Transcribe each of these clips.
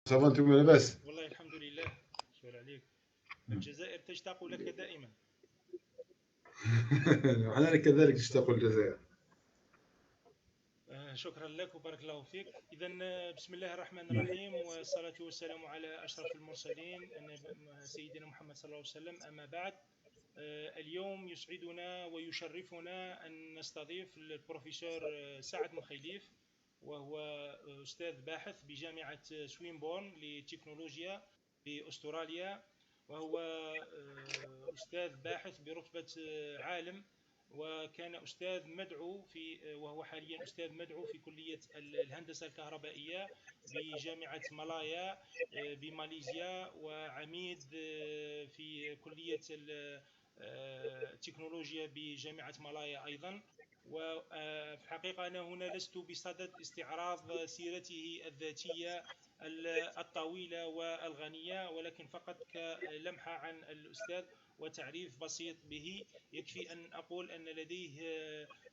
صافا انتم لاباس؟ والله الحمد لله. شكرا عليك. الجزائر تشتاق لك دائما. وحنا كذلك نشتاق الجزائر. شكرا لك وبارك الله فيك. إذا بسم الله الرحمن الرحيم، والصلاة والسلام على أشرف المرسلين سيدنا محمد صلى الله عليه وسلم. أما بعد، اليوم يسعدنا ويشرفنا أن نستضيف البروفسور سعد مخيلف، وهو أستاذ باحث بجامعة سوينبورن للتكنولوجيا بأستراليا، وهو أستاذ باحث برتبة عالم، وكان أستاذ مدعو وهو حاليا أستاذ مدعو في كلية الهندسة الكهربائية بجامعة مالايا بماليزيا، وعميد في كلية التكنولوجيا بجامعة مالايا أيضا. وفي الحقيقة أنا هنا لست بصدد استعراض سيرته الذاتية الطويلة والغنية، ولكن فقط كلمحة عن الأستاذ وتعريف بسيط به. يكفي أن أقول أن لديه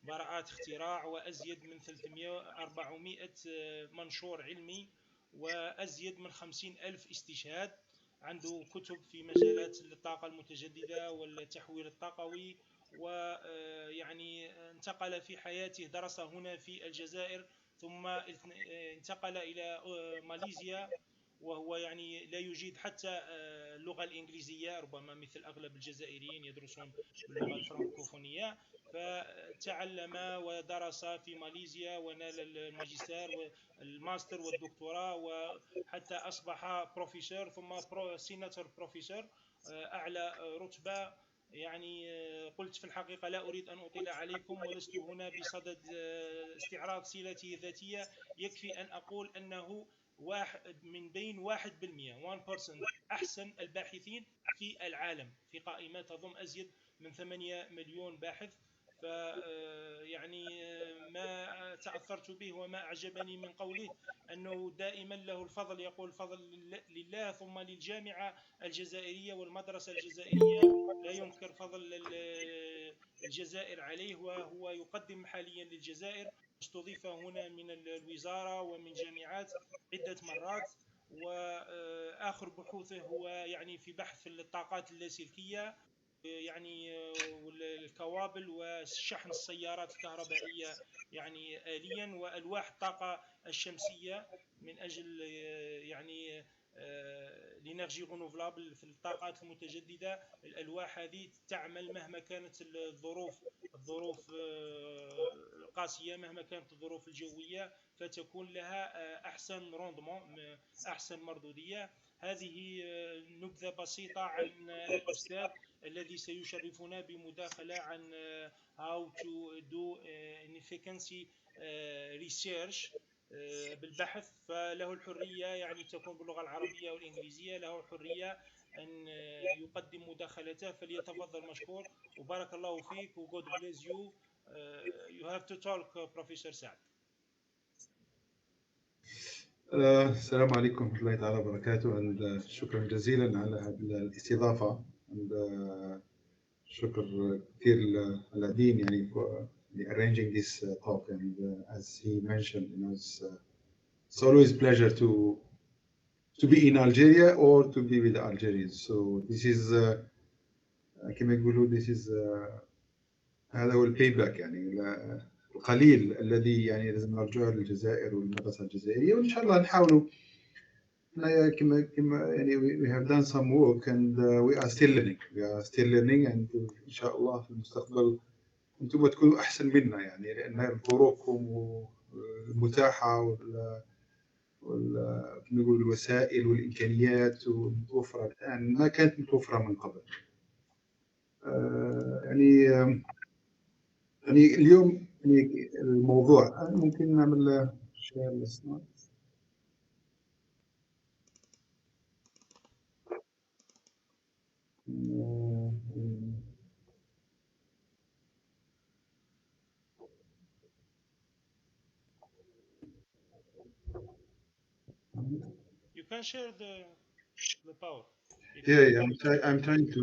براءات اختراع وأزيد من 400 منشور علمي وأزيد من 50,000 استشهاد. عنده كتب في مجالات الطاقة المتجددة والتحويل الطاقوي، ويعني انتقل في حياته، درس هنا في الجزائر ثم انتقل إلى ماليزيا، وهو يعني لا يجيد حتى اللغة الإنجليزية، ربما مثل أغلب الجزائريين يدرسون باللغة الفرنكوفونية. فتعلم ودرس في ماليزيا ونال الماجستير والماستر والدكتوراه، وحتى أصبح بروفيسور ثم سيناتور بروفيسور، أعلى رتبة. يعني قلت في الحقيقة لا أريد أن أطيل عليكم، ولست هنا بصدد استعراض سيرته الذاتية. يكفي أن أقول أنه واحد من بين 1% أحسن الباحثين في العالم، في قائمة تضم أزيد من 8 مليون باحث. يعني ما تأثرت به وما أعجبني من قوله أنه دائما له الفضل، يقول الفضل لله ثم للجامعة الجزائرية والمدرسة الجزائرية، لا ينكر فضل الجزائر عليه، وهو يقدم حاليا للجزائر. استضيف هنا من الوزارة ومن جامعات عدة مرات، وآخر بحوثه هو يعني في بحث الطاقات اللاسلكية، يعني الكوابل وشحن السيارات الكهربائية يعني آليا، وألواح الطاقة الشمسية من أجل يعني الانرجي رونوفلابل في الطاقات المتجددة. الألواح هذه تعمل مهما كانت الظروف قاسية، مهما كانت الظروف الجوية، فتكون لها أحسن روندمون، أحسن مردودية. هذه نبذة بسيطة عن الأستاذ الذي سيشرفنا بمداخلة عن how to do efficiency research بالبحث. فله الحرية، يعني تكون باللغة العربية والإنجليزية، له الحرية أن يقدم مداخلته، فليتفضل مشكور وبارك الله فيك و God bless you. You have to talk Professor سعد. السلام عليكم ورحمة الله تعالى وبركاته. شكرا جزيلا على هذه الاستضافة. شكر كثير لدين يعني for arranging this talk, and as he mentioned, it's always a pleasure to be in Algeria or to be with Algerians. So this is كما يقولوا this is هذا هو البيباك، يعني القليل الذي يعني لازم نرجع للجزائر والمدرسة الجزائرية، وإن شاء الله نحاولوا. كما يعني we have done some work and we are still learning and إن شاء الله في المستقبل أنتم تكونوا أحسن منا، يعني لأن ظروفكم المتاحة نقول الوسائل والإمكانيات المتوفرة الآن ما كانت متوفرة من قبل. يعني اليوم يعني الموضوع ممكن نعمل شير السلايد. You can share the power. Yeah, I'm trying to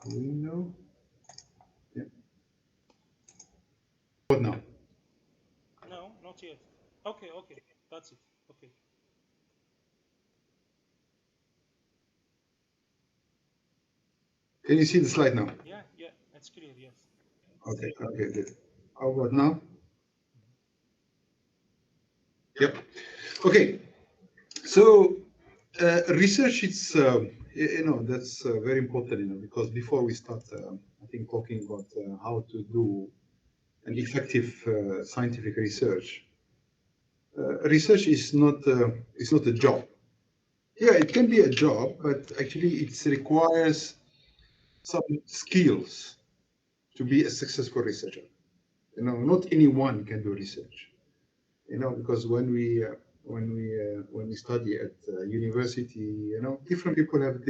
window. Yeah. What now? No, not yet. Okay, okay, that's it. Okay. Can you see the slide now? Yeah, yeah, it's clear. Yes. Okay, okay, good. How about now? Yep. Okay. So research, it's that's very important, because before we start, I think talking about how to do an effective scientific research. Research is not a job. Yeah, it can be a job, but actually it requires some skills to be a successful researcher. Not anyone can do research. Because when we study at university, different people have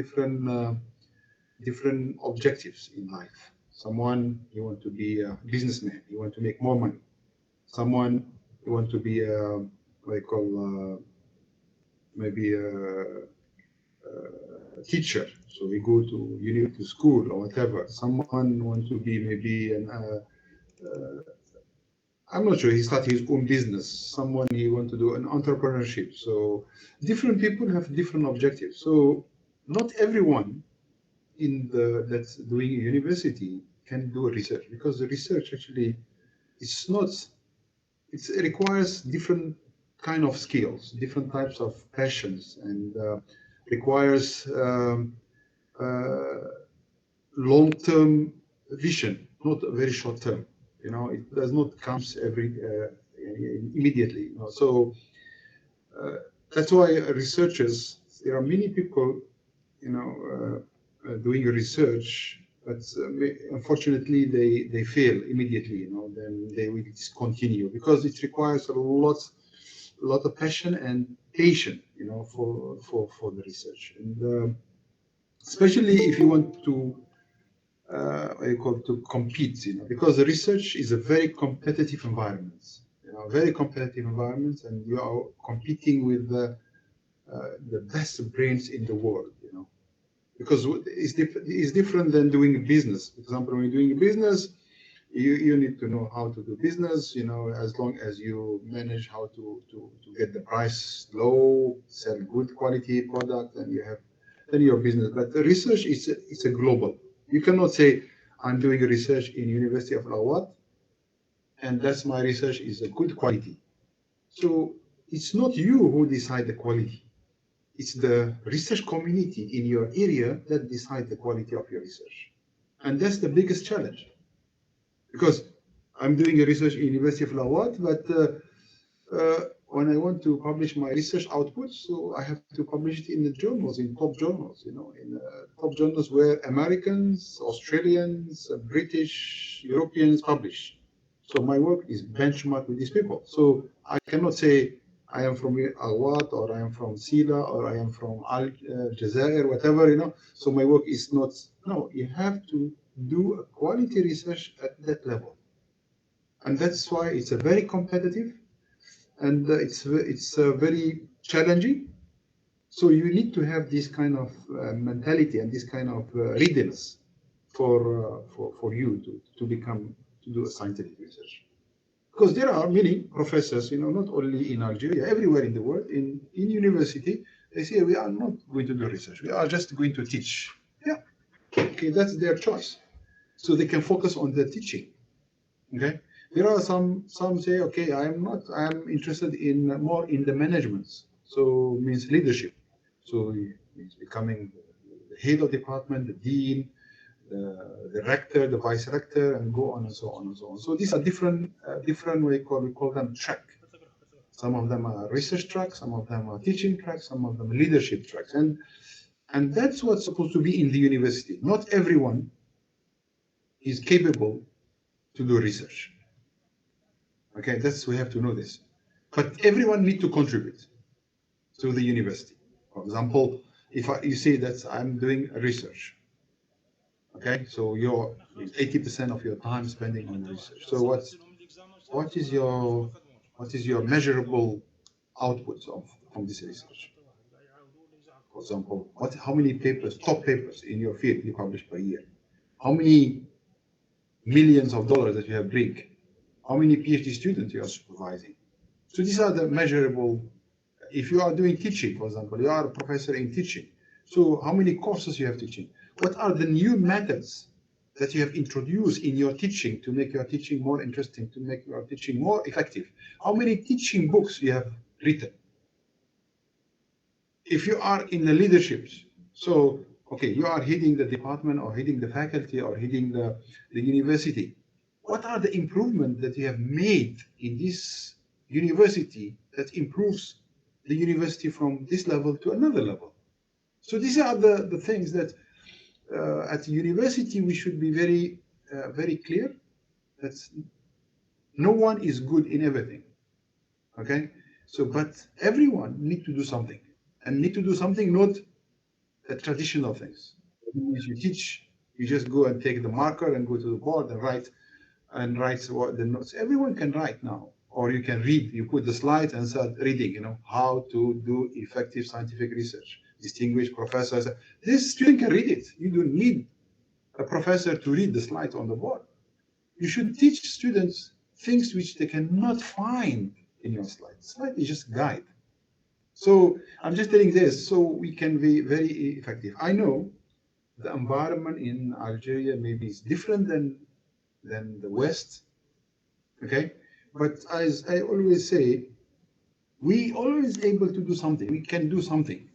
different objectives in life. Someone, you want to be a businessman, you want to make more money. Someone, you want to be a what I call maybe a teacher, so we go to school or whatever. Someone wants to be maybe I'm not sure, he started his own business. Someone, he want to do an entrepreneurship. So different people have different objectives. So not everyone that's doing a university can do research, because the research actually it requires different kind of skills, different types of passions, and requires long-term vision, not a very short-term. It does not come immediately. So that's why researchers, there are many people, doing research, but unfortunately they fail immediately. Then they will discontinue, because it requires a lot of passion and patience, for the research, and especially if you want to compete, because the research is a very competitive environment, and you are competing with the best brains in the world, because it's different than doing business. For example, when you're doing business, you need to know how to do business, as long as you manage how to get the price low, sell good quality product, and you have then your business. But the research is a global. You cannot say, I'm doing research in University of Rawat, and that's my research is a good quality. So it's not you who decide the quality. It's the research community in your area that decide the quality of your research. And that's the biggest challenge. Because I'm doing a research in University of Rawat, but when I want to publish my research output, so I have to publish it in the journals, in top journals, in top journals where Americans, Australians, British, Europeans publish. So my work is benchmarked with these people. So I cannot say I am from Awad, or I am from Sila, or I am from Al Jazair, whatever, So my work is not, no, you have to do a quality research at that level. And that's why it's a very competitive, and it's very challenging. So you need to have this kind of mentality and this kind of readiness for you to do a scientific research. Because there are many professors, not only in Algeria, everywhere in the world, in university, they say we are not going to do research, we are just going to teach. Yeah, okay, that's their choice. So they can focus on the teaching. Okay. There are some say, okay, I am interested in more in the management. So means leadership. So means becoming the head of department, the dean, the rector, the vice rector, and go on and so on and so on. So these are different we call them track. Some of them are research tracks, some of them are teaching tracks, some of them are leadership tracks, and that's what's supposed to be in the university. Not everyone is capable to do research. Okay, we have to know this. But everyone needs to contribute to the university. For example, if you say that I'm doing research, okay, so you're 80% of your time spending on research. So what is your measurable outputs from this research? For example, how many papers, top papers in your field you publish per year? How many millions of dollars that you have bring? How many PhD students you are supervising? So these are the measurable. If you are doing teaching, for example, you are a professor in teaching. So how many courses you have teaching? What are the new methods that you have introduced in your teaching to make your teaching more interesting, to make your teaching more effective? How many teaching books you have written? If you are in the leaderships, so, okay, you are heading the department or heading the faculty or heading the university. What are the improvements that you have made in this university that improves the university from this level to another level? So these are the things that at the university we should be very clear that no one is good in everything. Okay, so but everyone need to do something, and need to do something not the traditional things. If you teach, you just go and take the marker and go to the board and write what the notes. Everyone can write now, or you can read. You put the slides and start reading. You know how to do effective scientific research. Distinguished professors. This student can read it. You don't need a professor to read the slides on the board. You should teach students things which they cannot find in your slides. Slide is just guide. So I'm just telling this so we can be very effective. I know the environment in Algeria maybe is different than the West, okay? But as I always say, we always able to do something. We can do something,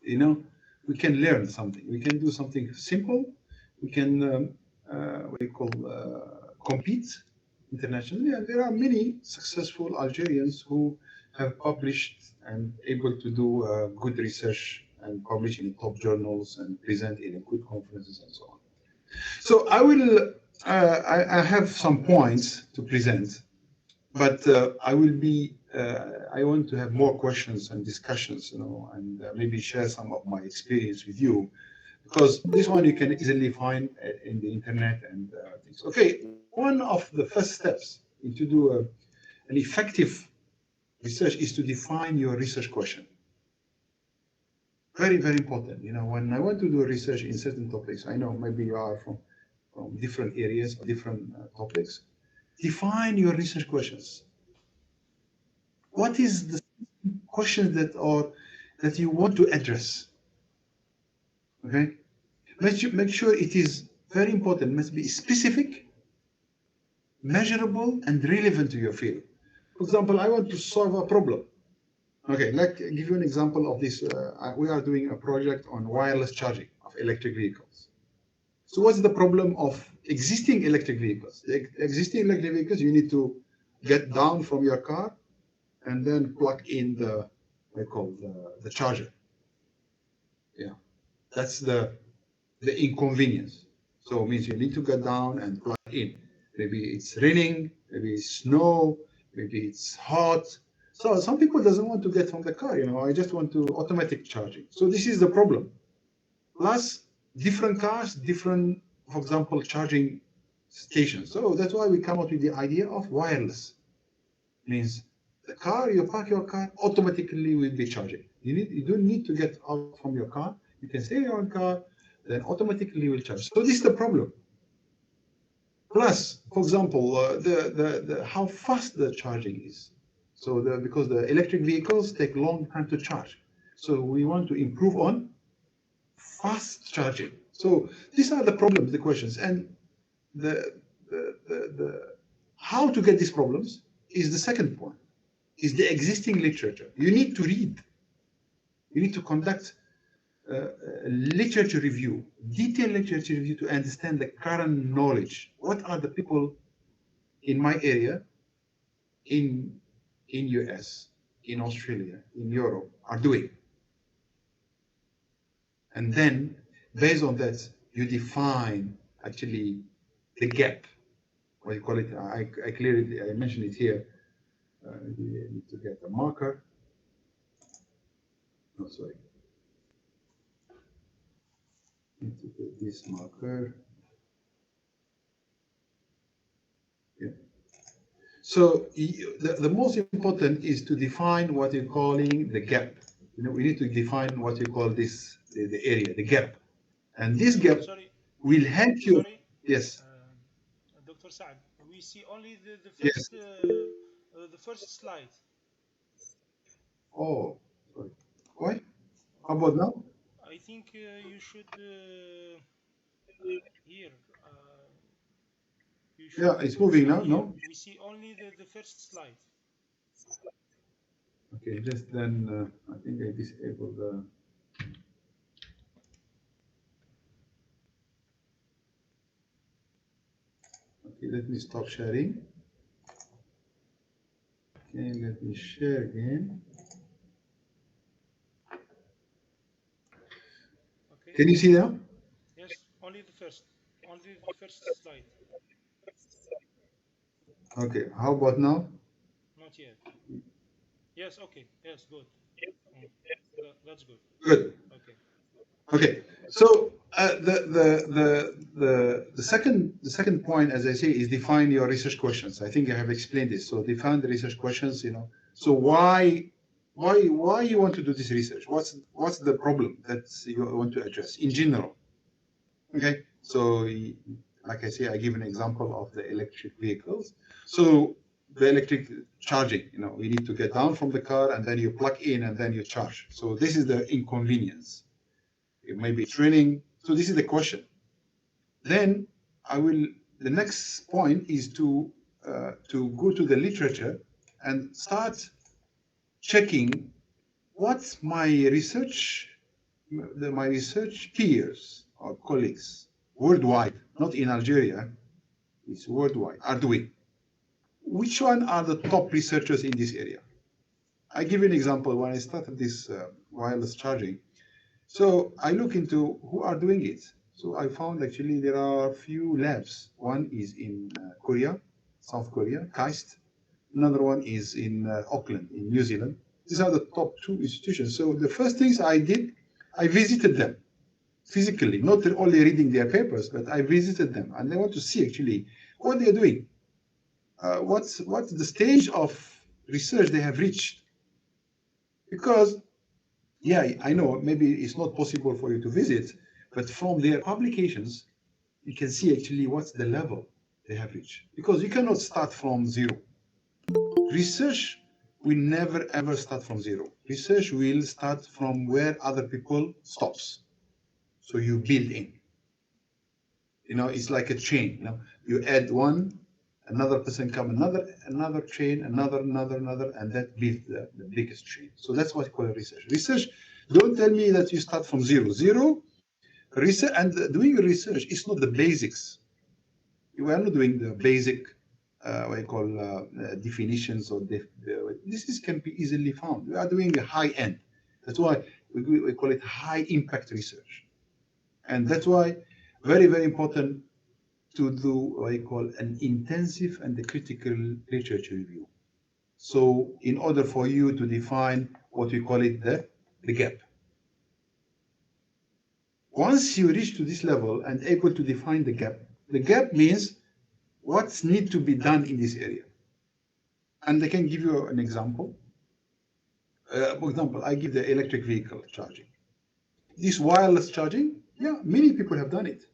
you know? We can learn something. We can do something simple. We can, what do you call, compete internationally. And there are many successful Algerians who have published and able to do good research and publish in top journals and present in good conferences and so on. So I will, I have some points to present, but I will be, I want to have more questions and discussions, you know, and maybe share some of my experience with you, because this one you can easily find in the internet and things. Okay, one of the first steps to do an effective research is to define your research question. Very, very important. You know, when I want to do research in certain topics, I know maybe you are from different areas, different topics. Define your research questions. What is the question that you want to address? Okay, make sure it is very important. It must be specific, measurable, and relevant to your field. For example, I want to solve a problem. Okay, let's give you an example of this. We are doing a project on wireless charging of electric vehicles. So what's the problem of existing electric vehicles? The existing electric vehicles, you need to get down from your car and then plug in the charger. Yeah, that's the inconvenience. So it means you need to get down and plug in. Maybe it's raining, maybe it's snow, maybe it's hot. So some people doesn't want to get from the car, you know, I just want to automatic charging. So this is the problem. Plus different cars, different, for example, charging stations. So that's why we come up with the idea of wireless. Means the car, you park your car, automatically will be charging. You don't need to get out from your car. You can stay in your car, then automatically will charge. So this is the problem. Plus, for example, how fast the charging is. So because the electric vehicles take long time to charge. So we want to improve on fast charging. So these are the problems, the questions. And the how to get these problems is the second point, is the existing literature. You need to read. You need to conduct literature review, detailed literature review to understand the current knowledge. What are the people in my area, in US, in Australia, in Europe are doing? And then, based on that, you define actually the gap. What you call it? I mentioned it here. You need to get a marker. No, sorry. Need to get this marker. Yeah. So the most important is to define what you're calling the gap. we need to define what we call this, the area, the gap. And this gap will help you. Sorry. Yes. Dr. Saad, we see only the Yes. first slide. Oh, sorry. Why? How about now? I think you should here. You should Yeah, it's moving now. here. No. We see only the first slide. Okay, just then I think I disabled the. Okay, let me stop sharing. Okay, let me share again. Okay. Can you see now? Yes, only the first slide. Okay, how about now? Not yet. Yes, okay. Yes, good. That's good. Good. Okay. Okay. So the second point, as I say, is define your research questions. I think I have explained this. So define the research questions. So why you want to do this research? What's the problem that you want to address in general? Okay. So like I say, I give an example of the electric vehicles. So the electric charging, we need to get down from the car and then you plug in and then you charge. So this is the inconvenience. It may be training. So this is the question. Then the next point is to go to the literature and start checking what my research peers or colleagues worldwide, not in Algeria, it's worldwide, are doing. Which one are the top researchers in this area? I give you an example. When I started this wireless charging, so I look into who are doing it. So I found actually there are a few labs. One is in Korea, South Korea, KAIST. Another one is in Auckland, in New Zealand. These are the top two institutions. So the first things I did, I visited them physically, not only reading their papers, but I visited them. And I want to see actually what they're doing. What's the stage of research they have reached. Because yeah, I know maybe it's not possible for you to visit, but from their publications, you can see actually what's the level they have reached. Because you cannot start from zero. Research will never ever start from zero. Research will start from where other people stops. So you build in. It's like a chain. You add one, another person come, another chain, another, and that builds the biggest chain. So that's what I call research. Research, don't tell me that you start from zero. Research and doing research is not the basics. We are not doing the basic, what I call definitions or this can be easily found. We are doing the high end. That's why we call it high impact research, and that's why very, very important to do what I call an intensive and critical literature review. So in order for you to define what we call it the gap. Once you reach to this level and able to define the gap means what needs to be done in this area. And I can give you an example. For example, I give the electric vehicle charging. This wireless charging, yeah, many people have done it.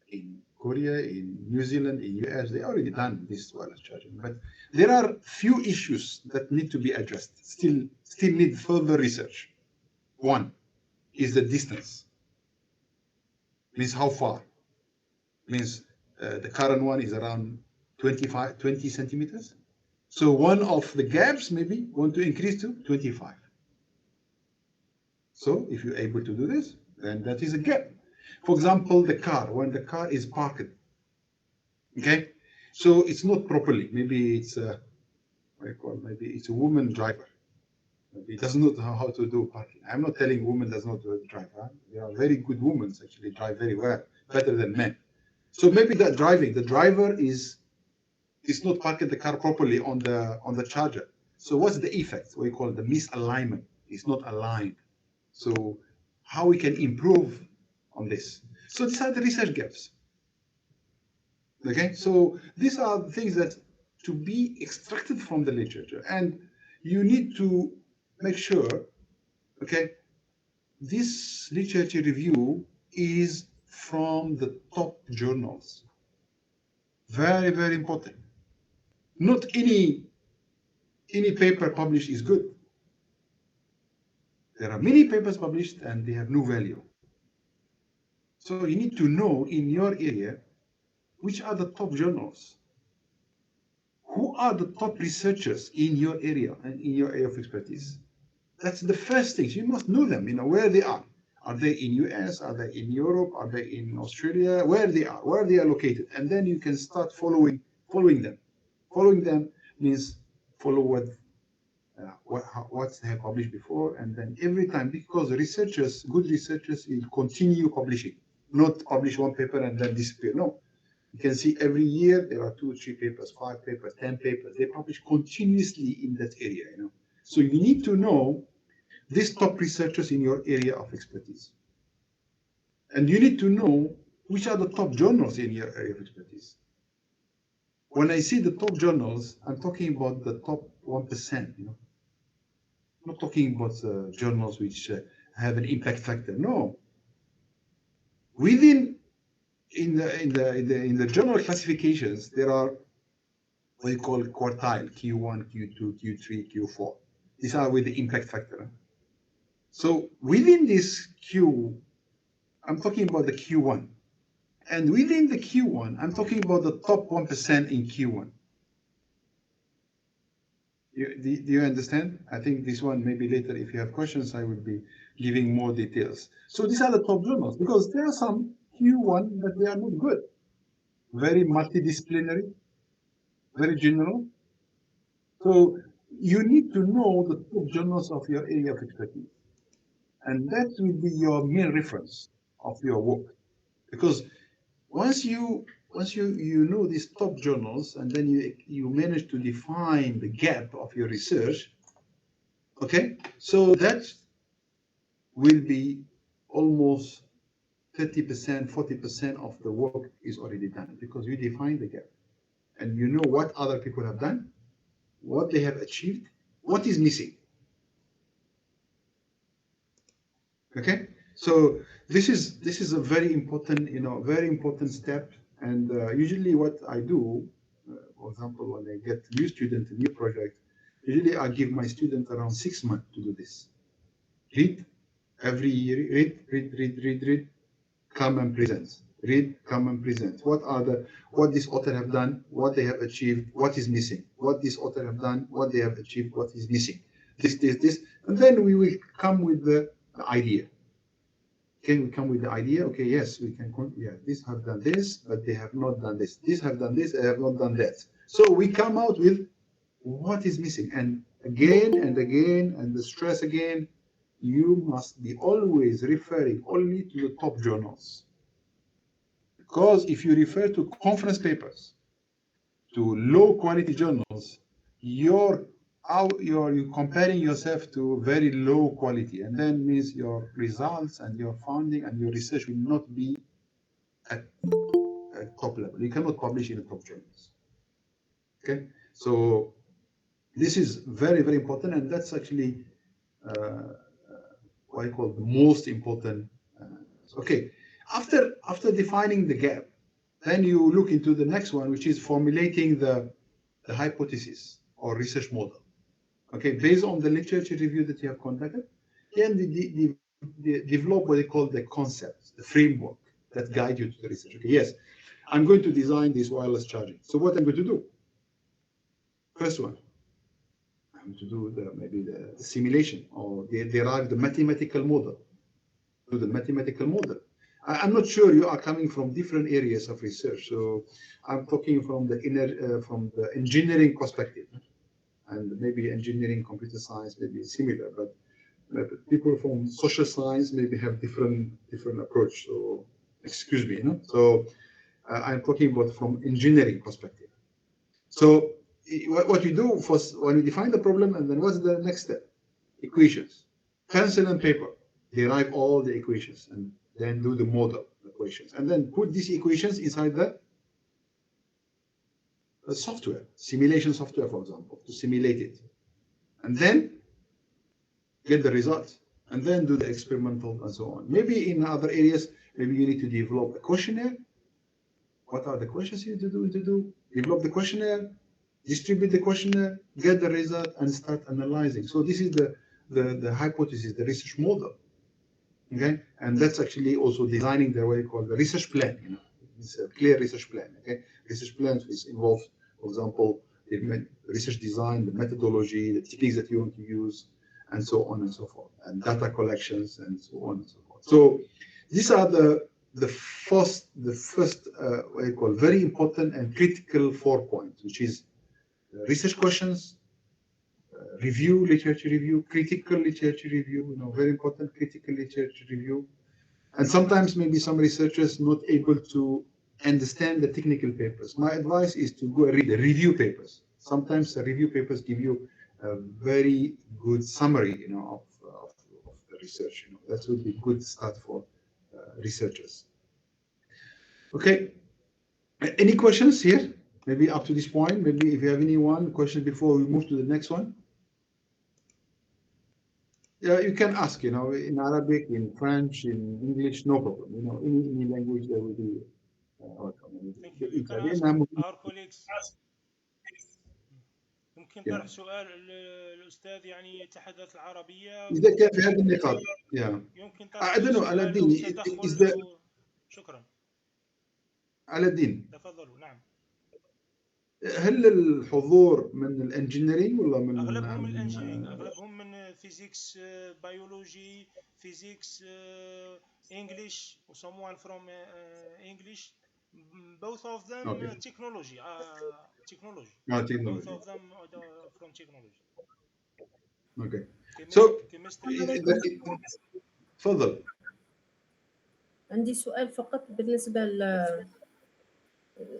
In Korea, in New Zealand, in US, they already done this wireless charging. But there are few issues that need to be addressed, still need further research. One is the distance. Means how far. Means the current one is around 20 centimeters. So one of the gaps maybe want to increase to 25. So if you're able to do this, then that is a gap. For example, the car, when the car is parked, okay? So it's not properly. Maybe it's maybe it's a woman driver. Maybe does not know how to do parking. I'm not telling women does not drive. Huh? There are very good women actually drive very well, better than men. So maybe that the driver is not parking the car properly on the charger. So what's the effect? We call it the misalignment. It's not aligned. So how we can improve on this? So these are the research gaps. Okay, so these are the things that to be extracted from the literature, and you need to make sure, okay, this literature review is from the top journals. Very, very important. Not any paper published is good. There are many papers published and they have no value. So you need to know in your area which are the top journals. Who are the top researchers in your area and in your area of expertise? That's the first thing. You must know them, where they are. Are they in US? Are they in Europe? Are they in Australia? Where they are located. And then you can start following them. Following them means follow what they have published before, and then every time, because good researchers will continue publishing, not publish one paper and then disappear. No, you can see every year there are 2 or 3 papers, 5 papers, 10 papers. They publish continuously in that area. So you need to know these top researchers in your area of expertise, and you need to know which are the top journals in your area of expertise. When I say the top journals, I'm talking about the top 1%. I'm not talking about journals which have an impact factor. No. In the journal classifications, there are what you call quartile: Q1, Q2, Q3, Q4. These are with the impact factor. So within this Q, I'm talking about the Q1. And within the Q1, I'm talking about the top 1% in Q1. Do you understand? I think this one, maybe later, if you have questions, I will be giving more details. So these are the top journals, because there are some Q1 that they are not good. Very multidisciplinary, very general. So you need to know the top journals of your area of expertise. And that will be your main reference of your work. Because once you know these top journals, and then you manage to define the gap of your research, okay, so that will be almost 30%, 40% of the work is already done, because you define the gap and you know what other people have done, what they have achieved, what is missing. Okay, so this is a very important step. And usually what I do, for example, when I get new student, a new project, usually I give my student around 6 months to do this. Read every year, read, come and present. Read, come and present. What this author have done, what they have achieved, what is missing. What this author have done, what they have achieved, what is missing. This, and then we will come with the idea. Okay, we come with the idea. Okay, yes, we can. Yeah, these have done this, but they have not done this. These have done this, they have not done that. So we come out with what is missing, and again and again, and the stress again. You must be always referring only to the top journals, because if you refer to conference papers, to low quality journals, you're comparing yourself to very low quality, and then means your results and your funding and your research will not be at top level. You cannot publish in the top journals. Okay, so this is very, very important, and that's actually what I call the most important. Okay, after defining the gap, then you look into the next one, which is formulating the hypothesis or research model. Okay, based on the literature review that you have conducted, then develop what they call the concepts, the framework that guide you to the research. Okay, yes, I'm going to design this wireless charging. So what I'm going to do? First one, I'm going to do maybe the simulation, or derive the mathematical model. Do the mathematical model. I'm not sure, you are coming from different areas of research, so I'm talking from the engineering perspective. And maybe engineering, computer science may be similar, but people from social science maybe have different approach. So excuse me, So I'm talking about from engineering perspective. So what you do first, when you define the problem, and then what's the next step? Equations, pencil and paper, derive all the equations, and then do the model equations, and then put these equations inside the software, simulation software, for example, to simulate it. And then get the results, and then do the experimental and so on. Maybe in other areas, maybe you need to develop a questionnaire. What are the questions you need to do? Develop the questionnaire, distribute the questionnaire, get the result, and start analyzing. So this is the hypothesis, the research model. Okay, and that's actually also designing the way called the research plan. You know, it's a clear research plan. Okay, research plans which involve, for example, the research design, the methodology, the techniques that you want to use, and so on and so forth, and data collections and so on and so forth. So these are the first what you call very important and critical 4 points, which is research questions, review, literature review, critical literature review, you know, very important critical literature review. And sometimes maybe some researchers not able to understand the technical papers. My advice is to go read the review papers. Sometimes the review papers give you a very good summary, you know, of the research. You know, that would be a good start for researchers. Okay, any questions here? Maybe up to this point, maybe if you have any question before we move to the next one. Yeah, you can ask, you know, in Arabic, in French, in English, no problem. You know, any language that will be welcome. Thank you. You can ask our colleagues. يمكن طرح سؤال الأستاذ يعني يتحدث العربية. إذا كان في هذه النقاط. يمكن طرح سؤال تدخل. شكرا. على الدين. تفضلوا. نعم. هل الحضور من الانجينيرينج ولا من اغلبهم من الانجينيرينج، اغلبهم من فيزيكس، بيولوجي، فيزيكس، انجلش و someone from English, both of them technology. Both of them from technology. Okay. So تفضل. عندي سؤال فقط بالنسبة ل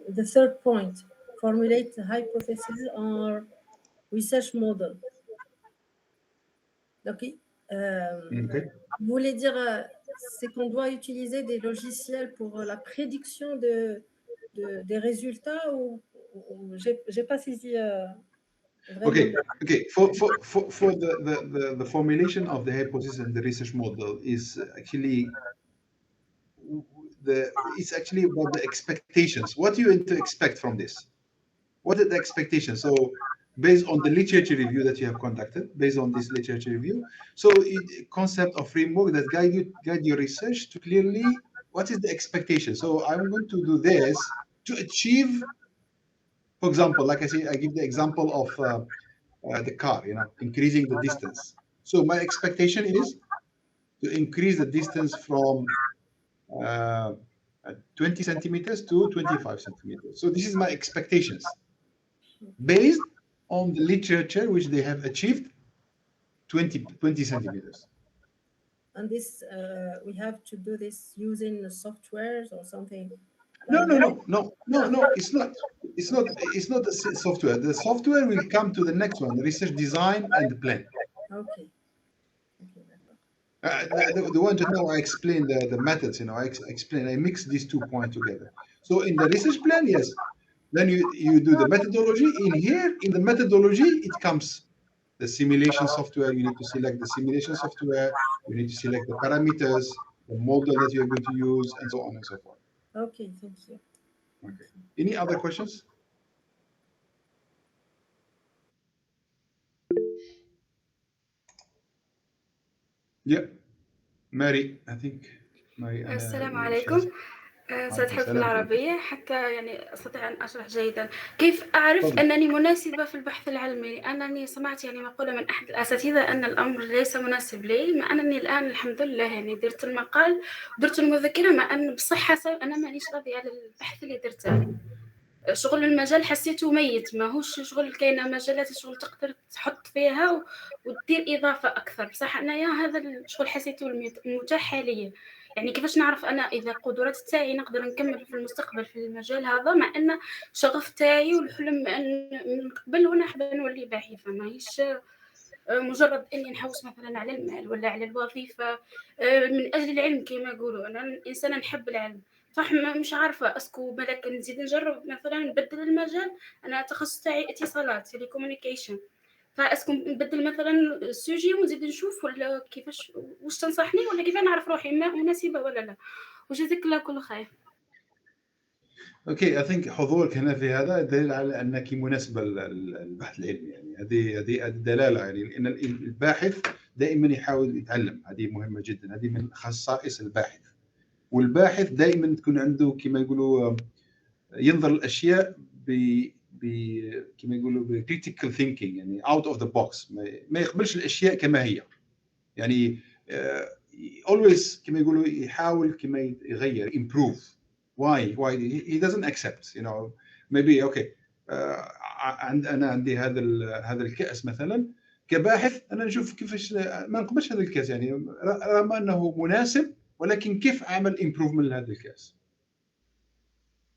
the third point, formulate a hypothesis or research model. Okay. Vous voulez dire, c'est qu'on doit utiliser des logiciels pour la prédiction des résultats ou j'ai pas saisi. Okay. For the formulation of the hypothesis and the research model is actually. It's actually about the expectations. What do you want to expect from this? What are the expectations? So based on the literature review that you have conducted, based on this literature review, so concept of framework that guide your research to clearly what is the expectation. So I'm going to do this to achieve, for example, like I say, I give the example of the car, you know, increasing the distance. So my expectation is to increase the distance from 20 centimeters to 25 centimeters. So this is my expectations based on the literature which they have achieved 20 centimeters. And this we have to do this using the softwares or something. No. It's not the software. The software will come to the next one, the research design and the plan. Okay. The one to know, I explain the methods, you know, I mix these 2 points together. So in the research plan, yes, then you do the methodology. In the methodology, it comes the simulation software. You need to select the simulation software. You need to select the parameters, the model that you're going to use, and so on and so forth. Okay, thank you. Okay. Any other questions? Yeah, Mary, I think. السلام عليكم. سأتحدث بالعربية حتى يعني أستطيع أن أشرح جيدا. كيف أعرف أنني مناسبة في البحث العلمي؟ لأنني سمعت يعني مقولة من أحد الأساتذة أن الأمر ليس مناسب لي، مع أنني الآن الحمد لله يعني درت المقال ودرت المذكرة، مع أن بصحة أنا مانيش راضية على البحث اللي درته. شغل المجال حسيته ميت، ماهوش شغل، كاينه مجالات شغل تقدر تحط فيها وتدير اضافه اكثر. بصح انايا هذا الشغل حسيته المتاح حاليا. يعني كيفاش نعرف انا اذا القدرات تاعي نقدر نكمل في المستقبل في المجال هذا، مع ان الشغف تاعي والحلم من قبل وانا حابه نولي باحثه، ماهيش مجرد اني نحوس مثلا على المال ولا على الوظيفه من اجل العلم كما يقولوا. انا انسانه نحب العلم، صح مش عارفه اسكو بالك نزيد نجرب مثلا نبدل المجال. انا تخصص تاعي اتصالات، تيليكومونيكيشن، فاسكم نبدل مثلا السوجي ونزيد نشوف ولا كيفاش، واش تنصحني ولا كيف نعرف روحي مناسبه ولا لا؟ وجزاك الله كل خير. اوكي، I think حضورك هنا في هذا دليل على انك مناسبه للبحث العلمي. يعني هذه الدلاله، يعني لان الباحث دائما يحاول يتعلم، هذه مهمه جدا، هذه من خصائص الباحث. والباحث دائما تكون عنده كما يقولوا ينظر الاشياء كما يقولوا critical thinking، يعني out of the box، ما يقبلش الاشياء كما هي. يعني always كما يقولوا يحاول كما يغير improve. why he doesn't accept maybe okay انا عندي هذا الكأس مثلا كباحث، انا نشوف كيفاش ما نقبلش هذا الكأس، يعني رغم انه مناسب، ولكن كيف اعمل improvement لهذا الكأس.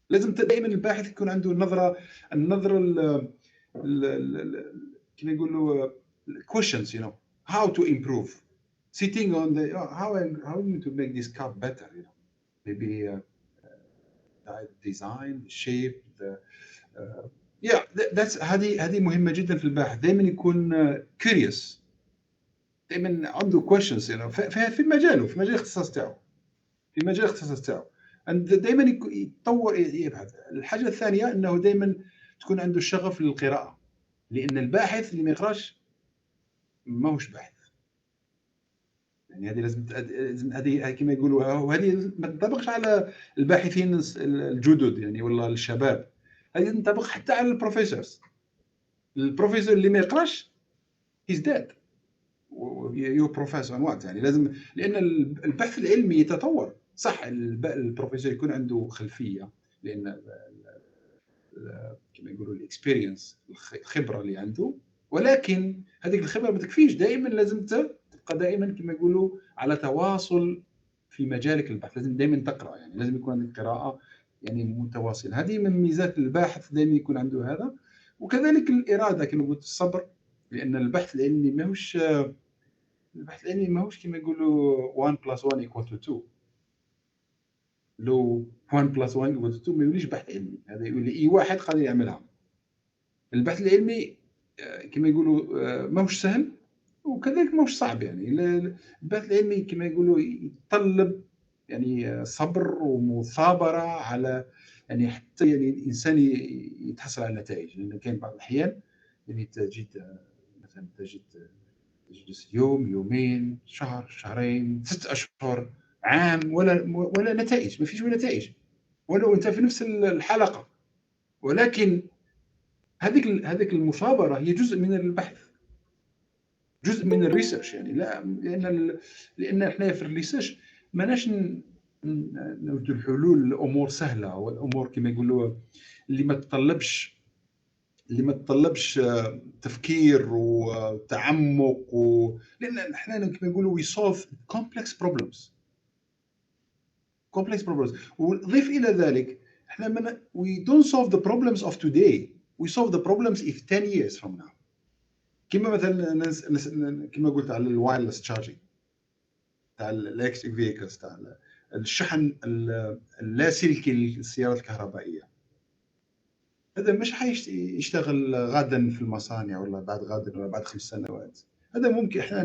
لازم دائما الباحث يكون عنده النظره كما يقولوا questions how to improve, sitting on the how to make this cup better, maybe design, shape, that's هذه مهمه جدا في الباحث. دائما يكون curious، دائما عنده questions في مجاله، في مجال الاختصاص تاعو، دائما يتطور يبحث. الحاجه الثانيه انه دائما تكون عنده شغف للقراءه، لان الباحث اللي ما يقراش ماهوش باحث. يعني هذه لازم هذه كما يقولوا، وهذه ما تنطبقش على الباحثين الجدد يعني ولا الشباب، هذه تنطبق حتى على البروفيسورز. البروفيسور اللي ما يقراش he's dead. يو بروفيسور وات، يعني لازم، لان البحث العلمي يتطور. صح البروفيسور يكون عنده خلفيه، لان كما يقولوا الاكسبيرينس، الخبره اللي عنده، ولكن هذيك الخبره ما تكفيش. دائما لازم تبقى دائما كما يقولوا على تواصل في مجالك البحث، لازم دائما تقرا، يعني لازم يكون عندك قراءه يعني متواصله. هذه من ميزات الباحث، دائما يكون عنده هذا. وكذلك الاراده كما قلت، الصبر، لان البحث العلمي ماهوش كما يقولوا 1 + 1 = 2. لو 1 + 1 = 2 ما يوليش بحث علمي، هذا يولي اي واحد قادر يعملها. البحث العلمي كما يقولوا ماهوش سهل، وكذلك ماهوش صعب. يعني البحث العلمي كما يقولوا يتطلب يعني صبر ومثابره على، يعني حتى يعني الانسان يتحصل على نتائج. لان كاين بعض الاحيان يعني تجد مثلا تجلس يوم، يومين، شهر، شهرين، 6 أشهر، عام، ولا نتائج، ما فيش ولا نتائج، ولو انت في نفس الحلقه. ولكن هذيك المثابره هي جزء من البحث، جزء من الريسيرش. يعني لا، لان احنا في الريسيرش ماناش نوجد الحلول لامور سهله، والامور كما يقولوا اللي ما تطلبش تفكير وتعمق لان احنا كما يقولوا we solve complex problems. وضيف الى ذلك احنا we don't solve the problems of today, we solve the problems of 10 years from now. كما مثلا كما قلت على الوايرلس تشارجينج تاع الالكتريك فيكلز، تاع الشحن اللاسلكي للسيارات الكهربائيه. هذا مش حيشتغل غدا في المصانع ولا بعد غد ولا بعد 5 سنوات. هذا ممكن احنا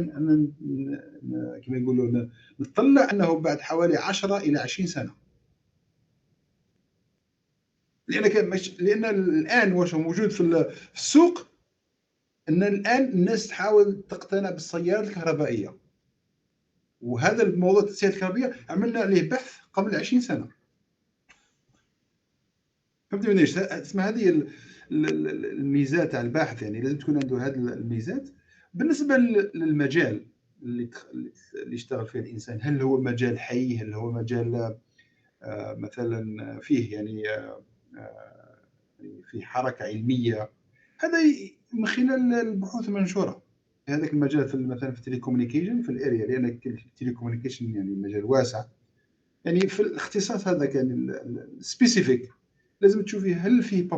كما يقولوا نطلع انه بعد حوالي 10 إلى 20 سنه. لان الان واش موجود في السوق، ان الان الناس تحاول تقتنع بالسيارات الكهربائيه، وهذا الموضوع السيارات الكهربائيه عملنا عليه بحث قبل 20 سنه. فهمتوا منيش؟ اسمها هذه الميزات تاع الباحث، يعني لازم تكون عنده هذه الميزات. بالنسبه للمجال اللي يشتغل فيه الانسان، هل هو مجال حي، هل هو مجال مثلا فيه يعني في حركه علميه، هذا من خلال البحوث المنشوره في هذاك المجال. في مثلا في التليكومونيكيشن، في الاريا، لان التليكومونيكيشن يعني مجال واسع. يعني في الاختصاص هذا كان سبيسيفيك، لازم تشوفي هل فيه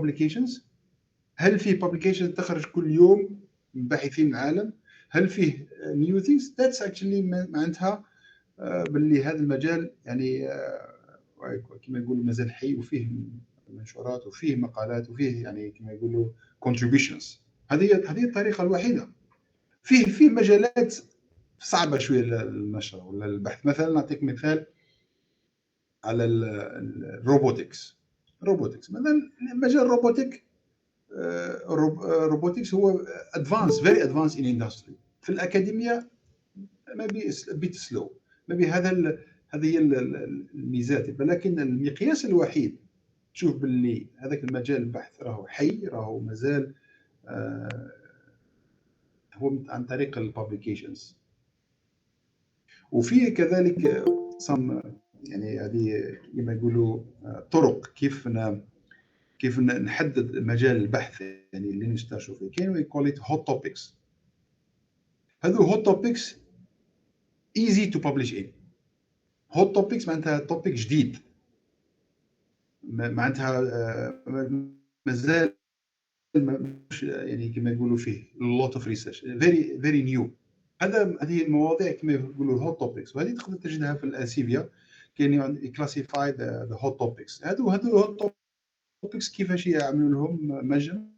publications تخرج كل يوم من باحثين العالم، هل فيه new things. that's actually معناتها باللي هذا المجال يعني كما يقولوا مازال حي، وفيه منشورات وفيه مقالات وفيه يعني كما يقولوا contributions. هذه الطريقة الوحيدة. فيه مجالات صعبة شوية للنشر ولا البحث. مثلا نعطيك مثال على الروبوتكس. مثلا مجال روبوتكس هو فيري ادفانس ان اندستري. في الأكاديمية ما بيت سلو، ما بي هذه هي الميزات. ولكن المقياس الوحيد تشوف باللي هذاك المجال البحث راهو حي، راهو مازال هو عن طريق البابليكيشنز. وفيه كذلك يعني هذه كما يقولوا طرق كيف نحدد مجال البحث يعني اللي نشتغلوا فيه. كاين يقول لك هوت توبكس. هذو هوت توبكس easy to publish in. هوت توبكس معناتها توبيك جديد، معناتها مازال يعني كما يقولوا فيه lot of research very new. هذه المواضيع كما يقولوا الهوت توبكس، وهذه تقدر تجدها في الاسيفيا. كاين كلاسيفاي ذا هوت توبكس. هذو الهوت توبكس كيفاش يعملوا لهم مانجمنت.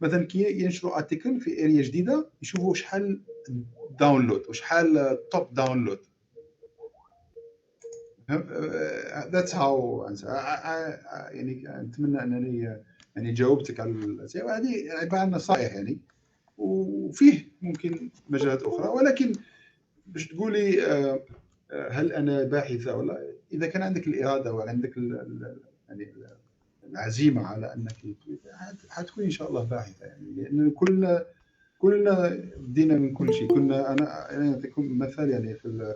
مثلا كي ينشروا ارتيكل في اريا جديده يشوفوا شحال داونلود وشحال توب داونلود. that's how يعني نتمنى انني يعني جاوبتك على الاسئله. هذه عباره عن نصائح يعني، وفيه ممكن مجالات اخرى. ولكن باش تقولي هل انا باحثه ولا، اذا كان عندك الاراده وعندك يعني العزيمه على انك حتكون ان شاء الله باحثه يعني. لان كلنا بدينا من كل شيء. انا نعطيكم مثال يعني في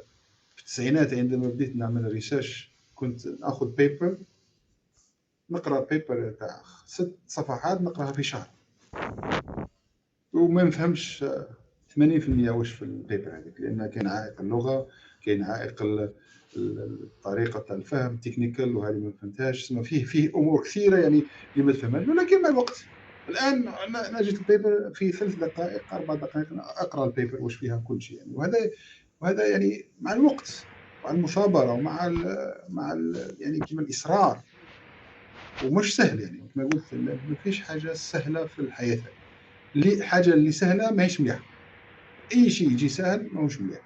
التسعينات عندما بديت نعمل ريسيرش كنت ناخذ بيبر، نقرا بيبر تاع 6 صفحات نقراها في شهر، وما نفهمش 80% واش في البيبر هذيك، لان كاين عائق اللغه، كاين عائق طريقه الفهم تكنيكال، وهذه ما فهمتهاش. فيه امور كثيره يعني اللي ما تفهمهاش. ولكن مع الوقت الان انا جيت البيبر في 3 دقائق 4 دقائق اقرا البيبر واش فيها كل شيء يعني. وهذا يعني مع الوقت مع المثابره ومع يعني كما الاصرار. ومش سهل يعني كما قلت، ما فيش حاجه سهله في الحياه. حاجه اللي سهله ماهيش مليحه. اي شيء يجي سهل ماهوش مليح.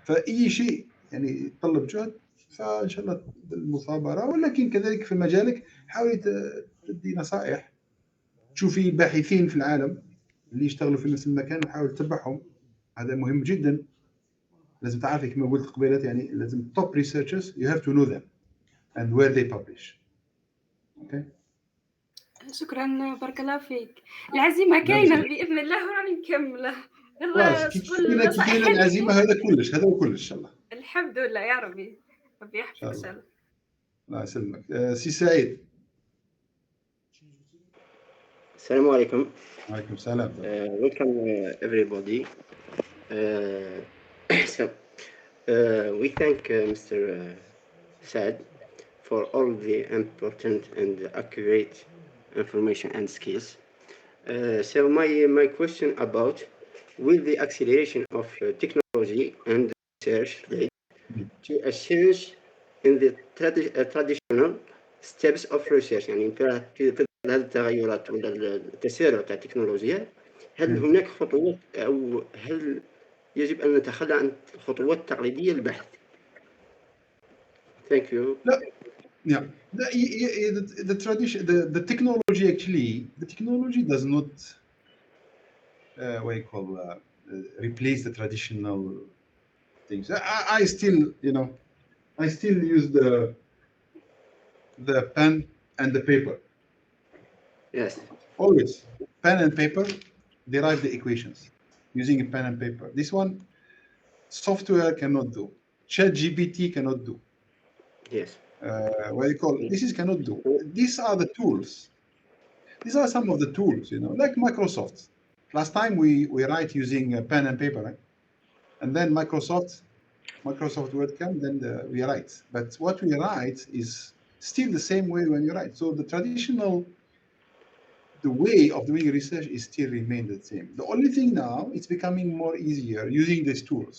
فاي شيء يعني يتطلب جهد، فان شاء الله بالمثابره. ولكن كذلك في مجالك حاولي تدي نصائح، تشوفي باحثين في العالم اللي يشتغلوا في نفس المكان وحاول تتبعهم. هذا مهم جدا. لازم تعرفي كما قلت قبيلات يعني لازم top researchers you have to know them and where they publish. اوكي شكرا، بارك الله فيك. العزيمه كاينه باذن الله وراني مكمله. يلا كاينه العزيمه. هذا كلش ان شاء الله. الحمد لله يا ربي يحفظك ان شاء الله. الله يسلمك. سي سعيد. السلام عليكم. وعليكم السلام. Welcome everybody. So we thank Mr. Saad for all the important and accurate information and skills. So my question about, will the acceleration of technology and research lead to a change in the traditional steps of research؟ يعني في هذه التغيرات ولا التسارع تاع التكنولوجيا، هل هناك خطوات أو هل يجب أن نتخلى عن الخطوات التقليدية للبحث؟ Thank you. لا. Yeah. The technology actually, the technology does not what you call replace the traditional things. I still, I still use the pen and the paper. Yes. Always pen and paper. Derive the equations using a pen and paper. This one software cannot do. ChatGPT cannot do. Yes. What you call this is cannot do. These are the tools. These are some of the tools, like Microsoft. Last time we write using pen and paper, right? And then Microsoft Word came, then we write. But what we write is still the same way when you write. So the way of doing research is still remain the same. The only thing now, it's becoming more easier using these tools.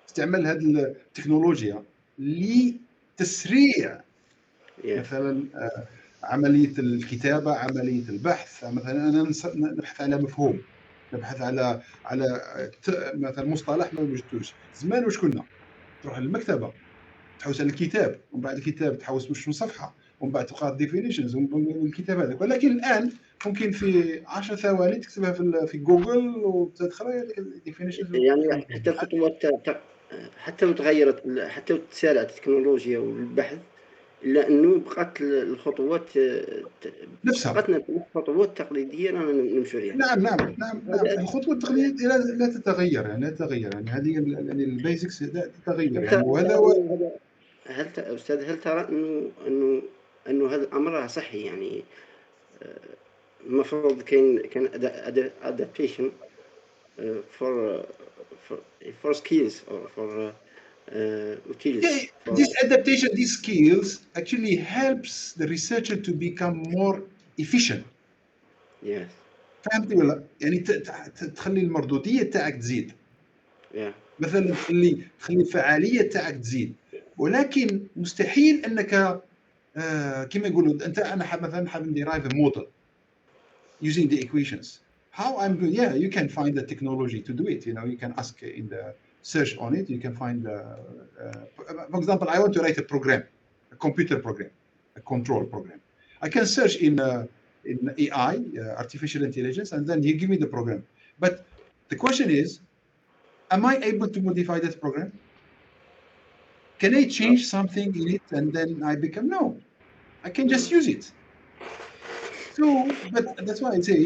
استعمال هذه التكنولوجيا لتسريع مثلا عملية الكتابة، عملية البحث. مثلا أنا نبحث على مفهوم، نبحث على مثلا مصطلح ما وجدتوش زمان. واش كنا تروح للمكتبة تحوس على الكتاب، ومن بعد الكتاب تحوس واش من صفحة، ومن بعد تلقى ديفينيشنز والكتاب هذاك. ولكن الآن ممكن في 10 ثواني تكتبها في جوجل وتدخل هذيك الديفينيشنز. يعني حتى الخطوات حتى متغيرت، حتى تسارعت التكنولوجيا والبحث، إلا أنه بقات الخطوات نفسها، بقات نفس الخطوات التقليدية رانا نمشوا عليها. نعم. الخطوة التقليدية لا تتغير، يعني لا تتغير، يعني هذه يعني البيزكس لا تتغير يعني. وهذا هو. هل أستاذ هل ترى أنه هذا الأمر صحي؟ يعني المفروض كان adaptation for skills or for utilities. This adaptation, these skills actually helps the researcher to become more efficient. Yes. فهمتي ولا؟ يعني تخلي المردودية تاعك تزيد. Yeah. مثلا تخلي الفعالية تاعك تزيد. ولكن مستحيل انك كما يقولوا انا مثلا حاب نديرايف a model using the equations. How I'm doing? Yeah, you can find the technology to do it. You know, you can ask in the search on it. You can find, for example, I want to write a program, a computer program, a control program. I can search in AI, artificial intelligence, and then you give me the program. But the question is, am I able to modify that program? Can I change something in it and then I become? No, I can just use it. So, but that's why I say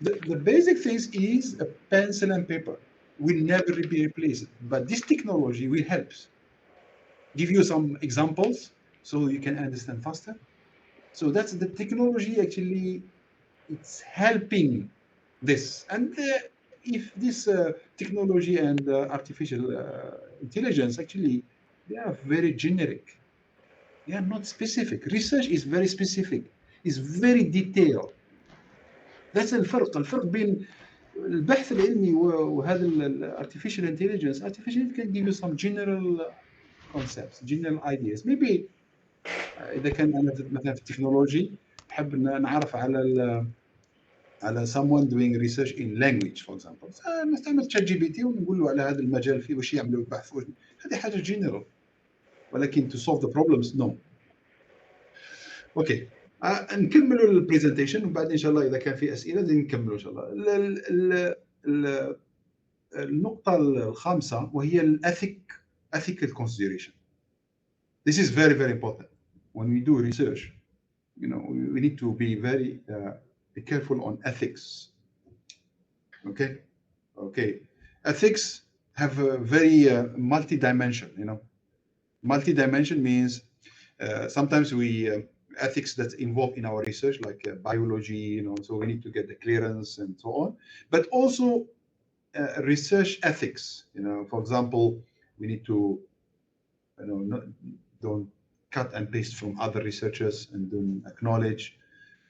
the basic things is a pencil and paper will never be replaced. But this technology will help. Give you some examples so you can understand faster. So that's the technology actually, it's helping this. And if this technology and artificial intelligence actually, they are very generic. They are not specific. Research is very specific. It's very detailed. That's الفرق بين البحث العلمي وهذا artificial intelligence. Artificial intelligence can give you some general concepts, general ideas. Maybe إذا كان أنا مثلا في التكنولوجي أحب نعرف على someone doing research in language for example. نستعمل ChatGPT ونقول له على هذا المجال فيه واش يعملوا البحث. هذه حاجة general. ولكن to solve the problems no. اوكي نكملوا البرزنتيشن وبعدين ان شاء الله اذا كان في اسئله نكملوا ان شاء الله. النقطه الخامسه وهي ethical consideration. This is very very important when we do research. You know, we need to be very careful on ethics. Okay. Ethics have a very multi-dimension. You know, multi-dimension means sometimes we ethics that's involved in our research, like biology, you know, so we need to get the clearance and so on. But also research ethics, you know, for example, we need to, you know, don't cut and paste from other researchers and don't acknowledge.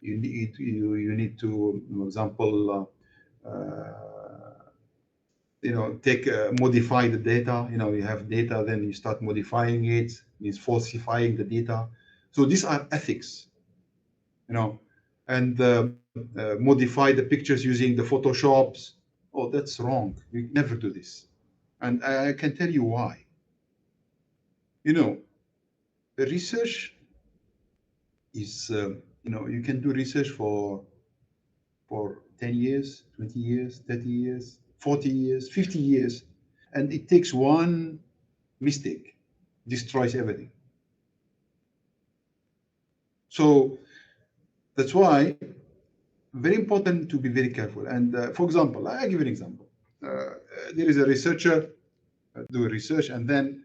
You need to, for example, you know, modify the data. You know, you have data, then you start modifying it, means falsifying the data. So these are ethics, you know, and modify the pictures using the Photoshops. Oh, that's wrong. We never do this. And I can tell you why. You know, the research is, you know, you can do research for 10 years, 20 years, 30 years, 40 years, 50 years, and it takes one mistake, destroys everything. So that's why very important to be very careful. And for example, I give an example. There is a researcher do research and then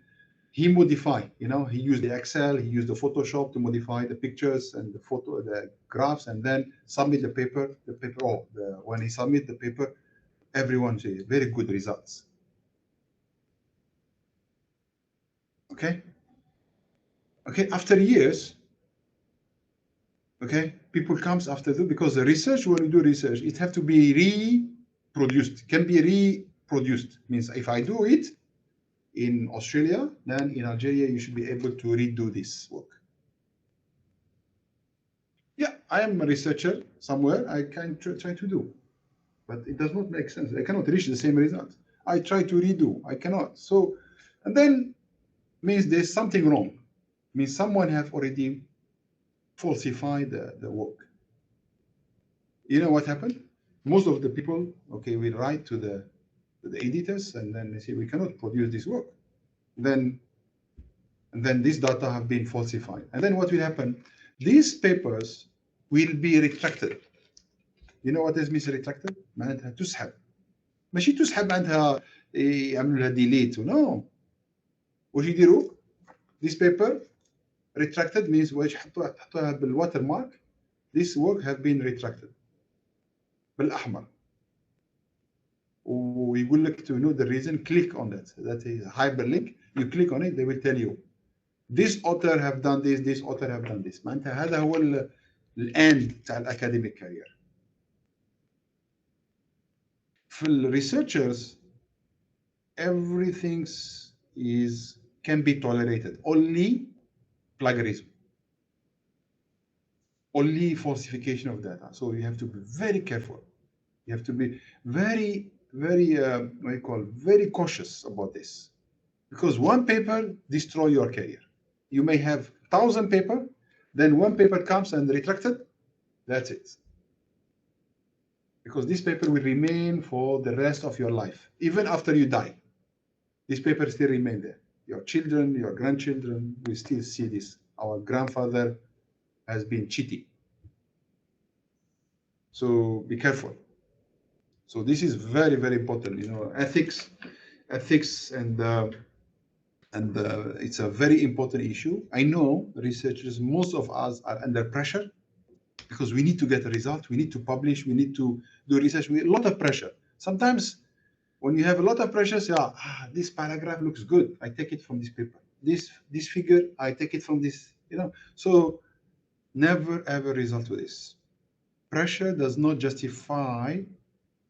he modify, you know, he used the Excel, he used the Photoshop to modify the pictures and the graphs, and then submit the paper. When he submit the paper, everyone says very good results. Okay, after years, okay, people comes after that because the research, when you do research, it have to be reproduced. Can be reproduced means if I do it in Australia, then in Algeria you should be able to redo this work. Yeah, I am a researcher somewhere, I can try to do, but it does not make sense. I cannot reach the same result. I try to redo, I cannot. So, and then means there's something wrong. Means someone have already falsified the work. You know what happened? Most of the people, okay, we write to the editors, and then they say we cannot produce this work. And then these data have been falsified. And then what will happen? These papers will be retracted. You know what this means retracted? معناتها تسحب. ماشي تسحب معناتها يعملوا لها ديليت. No. واش يديروا؟ This paper retracted means واش حطوها بالواتر مارك. This work have been retracted. بالأحمر. ويقول لك to know the reason, click on that. That is a hyperlink. You click on it, they will tell you. This author have done this, this author have done this. معناتها هذا هو الان تاع الاكاديميك كارير. في الريسيرشرز everything can be tolerated. Only plagiarism. Only falsification of data. So you have to be very careful. You have to be very very cautious about this. Because one paper destroy your career. You may have 1,000 papers, then one paper comes and retracted, that's it. Because this paper will remain for the rest of your life. Even after you die, this paper still remain there. Your children, your grandchildren will still see this. Our grandfather has been cheating. So be careful. So this is very, very important. You know, ethics, and it's a very important issue. I know researchers, most of us are under pressure because we need to get a result, we need to publish, we need to do research. A lot of pressure. Sometimes when you have a lot of pressure, say, this paragraph looks good, I take it from this paper. This figure, I take it from this, you know. So never ever resort to this. Pressure does not justify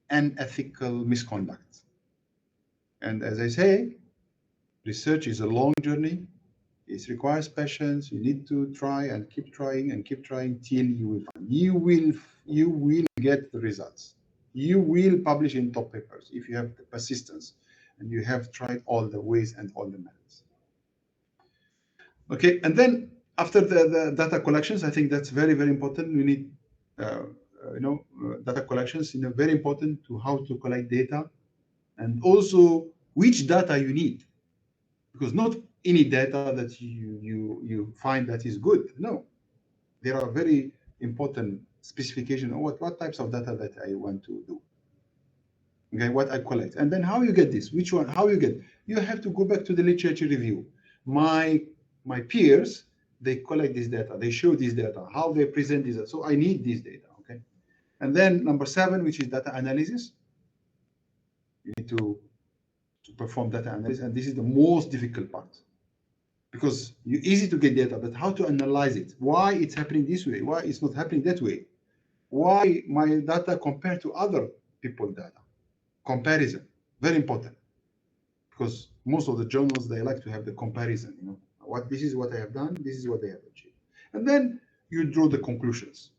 unethical misconduct. And as I say, research is a long journey. It requires patience. You need to try and keep trying till you will find. You will get the results. You will publish in top papers if you have the persistence and you have tried all the ways and all the methods. Okay, and then after the data collections, I think that's very, very important. We need, data collections. Very important to how to collect data, and also which data you need. Because not any data that you find that is good. No, there are very important specifications on what types of data that I want to do. Okay, what I collect, and then how you get this, which one, how you get. You have to go back to the literature review. My peers, they collect this data, they show this data, how they present this. So I need this data. Okay, and then number 7, which is data analysis. You need to perform data analysis, and this is the most difficult part, because it's easy to get data, but how to analyze it? Why it's happening this way? Why it's not happening that way? Why my data compared to other people's data? Comparison, very important, because most of the journals, they like to have the comparison. You know, this is what I have done, this is what they have achieved, and then you draw the conclusions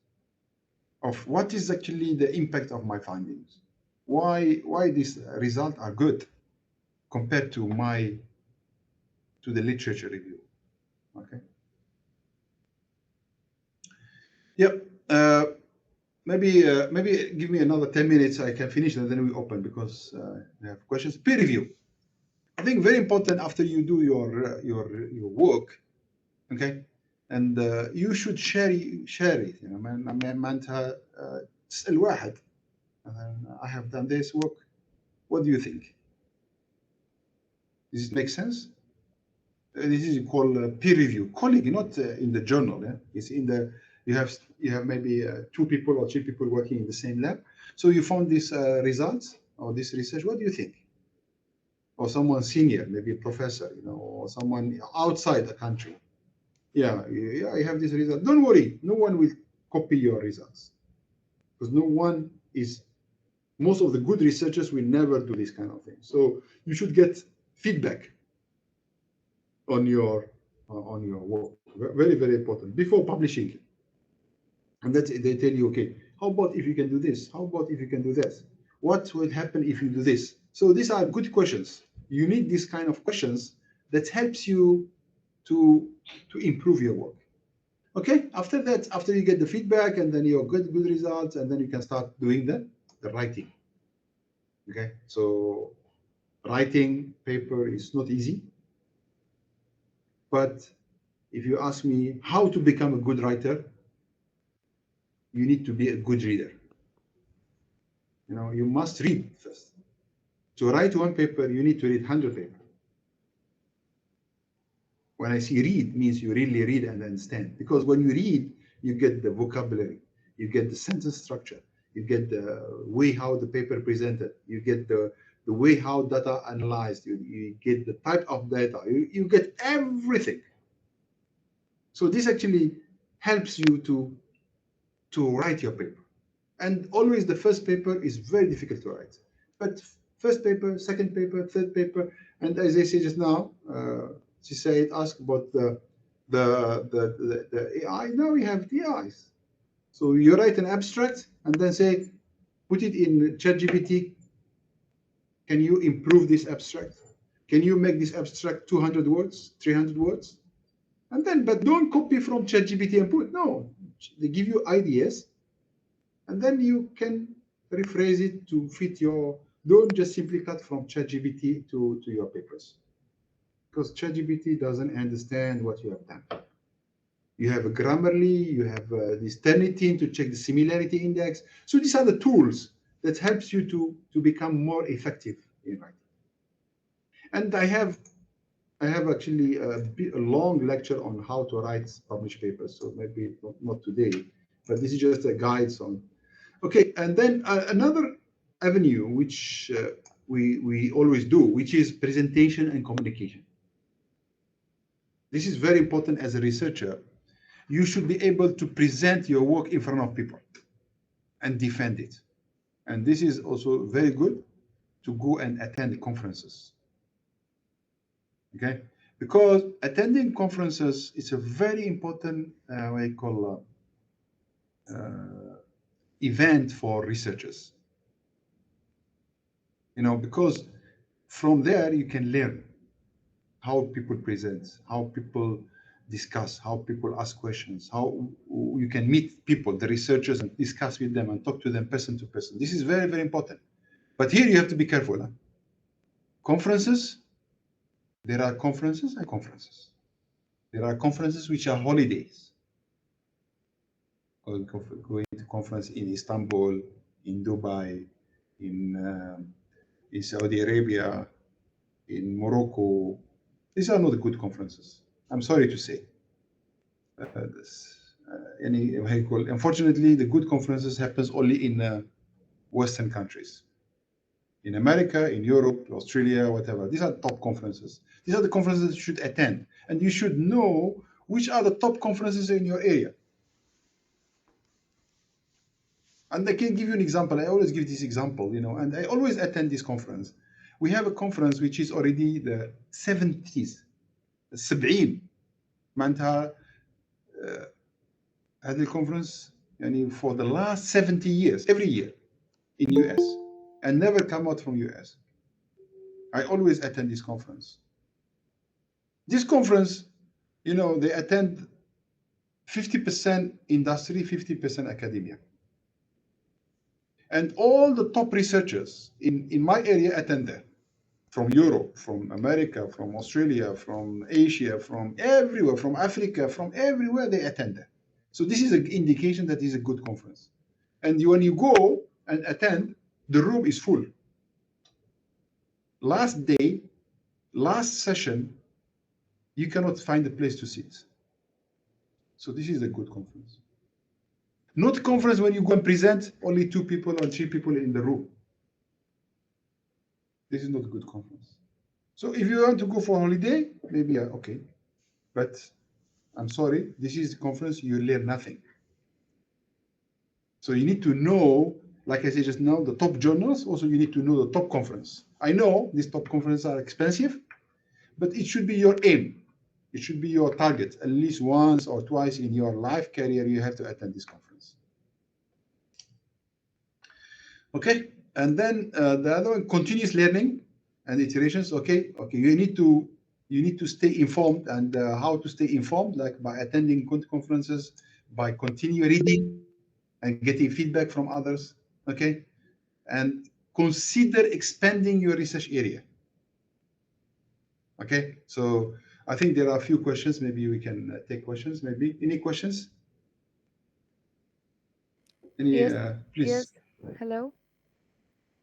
of what is actually the impact of my findings. Why these results are good compared to the literature review. Okay. Yep. Maybe give me another 10 minutes. I can finish and then we open, because we have questions. Peer review. I think very important after you do your work. Okay, and you should share it. You know, معناتها تسأل واحد. I have done this work. What do you think? Does it make sense? This is called peer review. Colleague, not in the journal. Yeah? It's in the you have maybe 2 people or 3 people working in the same lab. So you found these results or this research. What do you think? Or someone senior, maybe a professor, you know, or someone outside the country. Yeah, I have this result. Don't worry, no one will copy your results, because most of the good researchers will never do this kind of thing. So you should get feedback on your work. Very, very important before publishing it. And that they tell you, okay, how about if you can do this? How about if you can do that? What will happen if you do this? So these are good questions. You need this kind of questions that helps you to improve your work. Okay, after that, after you get the feedback and then you get good results, and then you can start doing the writing. Okay, so writing paper is not easy, but if you ask me how to become a good writer, you need to be a good reader. You know, you must read first. To write one paper, you need to read 100 papers. When I say read, means you really read and understand. Because when you read, you get the vocabulary, you get the sentence structure, you get the way how the paper presented, you get the way how data analyzed, you get the type of data, you get everything. So this actually helps you to write your paper. And always the first paper is very difficult to write. But first paper, second paper, third paper, and as I say just now, she said, ask about the AI. Now we have the AIs. So you write an abstract and then say, put it in ChatGPT. Can you improve this abstract? Can you make this abstract 200 words, 300 words? And then, but don't copy from ChatGPT and put, no, they give you ideas. And then you can rephrase it to fit your, don't just simply cut from ChatGPT to your papers. Because ChatGPT doesn't understand what you have done. You have a Grammarly, you have this Turnitin to check the similarity index. So these are the tools that helps you to become more effective in writing. And I have actually a long lecture on how to write published papers. So maybe not today, but this is just a guide on. Okay, and then another avenue which we always do, which is presentation and communication. This is very important as a researcher. You should be able to present your work in front of people and defend it. And this is also very good to go and attend conferences. Okay, because attending conferences is a very important what I call event for researchers. You know, because from there you can learn how people present, how people discuss, how people ask questions, how you can meet people, the researchers, and discuss with them and talk to them person to person. This is very, very important. But here you have to be careful. Huh? Conferences, there are conferences and conferences. There are conferences which are holidays. Going to conference in Istanbul, in Dubai, in Saudi Arabia, in Morocco. These are not good conferences. I'm sorry to say. Unfortunately, the good conferences happens only in Western countries. In America, in Europe, Australia, whatever. These are top conferences. These are the conferences you should attend. And you should know which are the top conferences in your area. And I can give you an example. I always give this example, you know, and I always attend this conference. We have a conference which is already the 70s, 70. معناتها هذه الكونفرنس يعني for the last 70 years every year in US and never come out from US. I always attend this conference. This conference, you know, they attend 50% industry, 50% academia. And all the top researchers in my area attend there. From Europe, from America, from Australia, from Asia, from everywhere, from Africa, from everywhere they attend there. So this is an indication that it's a good conference. And when you go and attend, the room is full. Last day, last session, you cannot find a place to sit. So this is a good conference. Not conference when you go and present, only 2 people or 3 people in the room. This is not a good conference. So if you want to go for a holiday, maybe okay. But I'm sorry, this is a conference, you learn nothing. So you need to know, like I said just now, the top journals. Also, you need to know the top conference. I know these top conferences are expensive, but it should be your aim. It should be your target. At least once or twice in your life career, you have to attend this conference. Okay, and then the other one, continuous learning and iterations. Okay, you need to stay informed, and how to stay informed, like by attending conferences, by continue reading and getting feedback from others. Okay, and consider expanding your research area. Okay, so I think there are a few questions. Maybe we can take questions. Maybe any questions? Any? Yes. Please. Yes. Hello.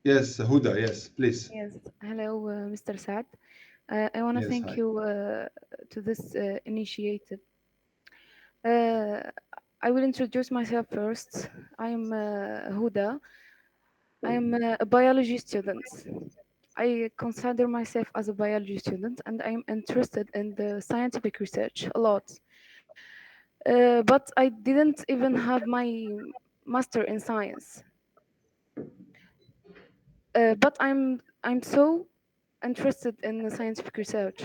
Yes, Huda. Yes, please. Yes. Hello, Mr. Saad. I want to thank hi. you to this initiative. I will introduce myself first. I am Huda. I am a biology student. I consider myself as a biology student, and I am interested in the scientific research a lot. But I didn't even have my master in science. But I'm so interested in the scientific research.